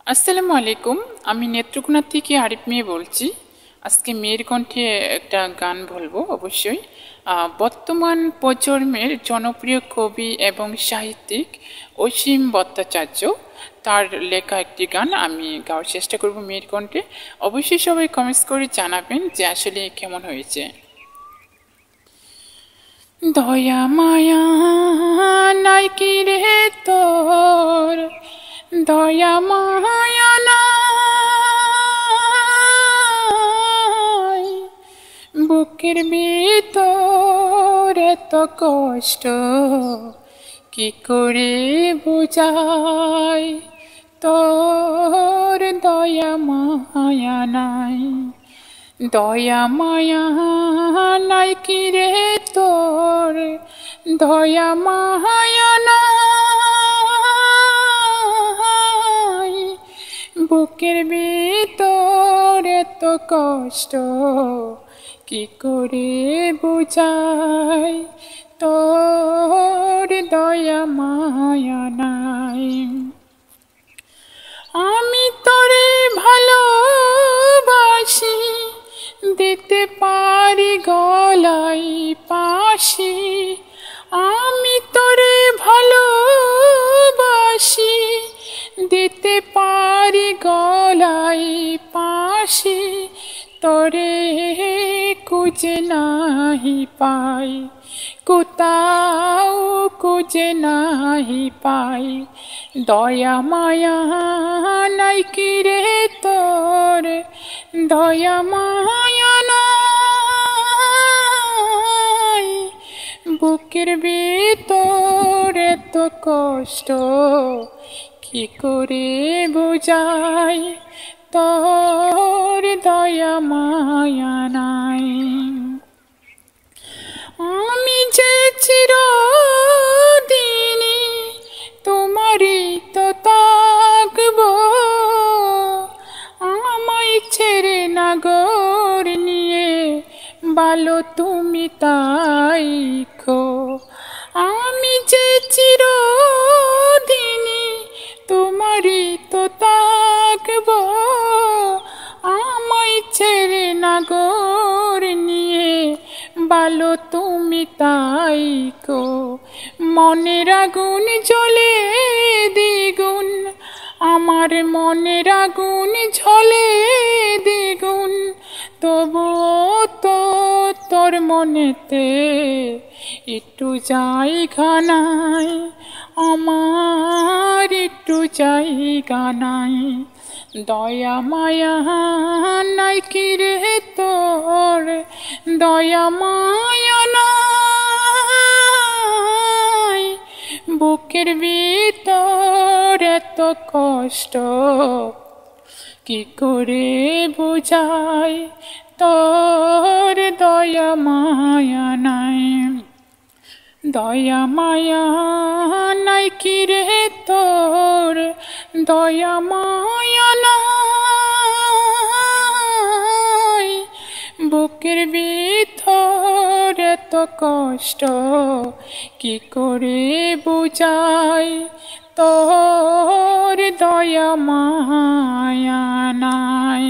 আসসালামু আলাইকুম। আমি নেত্রকোনা থেকে আরিফ মেয়ে বলছি। আজকে মেয়ের কণ্ঠে একটা গান বলবো অবশ্যই। বর্তমান প্রজন্মের জনপ্রিয় কবি এবং সাহিত্যিক অসীম ভট্টাচার্য তার লেখা একটি গান আমি গাওয়ার চেষ্টা করব মেয়ের কণ্ঠে। অবশ্যই সবাই কমেন্টস করে জানাবেন যে আসলে কেমন হয়েছে। দয়া মায়া নাই কি রে তোর, দয়া মায়া নাই, বুকের ভিতর এত কষ্ট কি করে বুঝাই, তোর দয়া মায়া নাই, দয়া মায়া নাই কি রে তোর, দয়া মায়া নাই, বুকের ভিতর এত কষ্ট কি করে বুঝাই, তোর দয়া মায়া নাই। আমি তোরে ভালোবাসি, দিতে পারি গলায় পাশি, আমি তোরে ভালোবাসি, দিতে পারি গলায় পাশি, তোরে খুঁজে নাহি পাই, কোথাও খুঁজে নাহি পাই, দয়া মায়া নাই কি রে তোর, দয়া মায়া নাই, বুকের ভিতর এত কষ্ট কি করে বোঝাই, তোর দয়া মায়া নাই। আমি যে চিরদিনই তোমারই তো থাকবো, আমায় ছেড়ে নাগর নিয়ে ভালো তুমি তাই খো, আমি যে চিরদিনই তোমারই তো থাকবো, আমায় ছেড়ে নাগর নিয়ে ভালো তুমি তাই কো, মনের আগুন জ্বলে দ্বিগুণ, আমার মনের আগুন জ্বলে দ্বিগুণ, তবুও তো তোর মনেতে একটু জায়গা নাই, আমার একটু জায়গা নাই, দয়া মায়া নাই কি রে তোর, দয়া মায়া নাই, বুকের ভিতর এত কষ্ট কি করে বুঝাই, তোর দয়া মায়া নাই, দয়া মায়া নাই কি রে তোর, দয়া মায়া নাই, বুকের ভিতর এত কষ্ট কি করে বুঝাই, তোর দয়া মায়া নাই।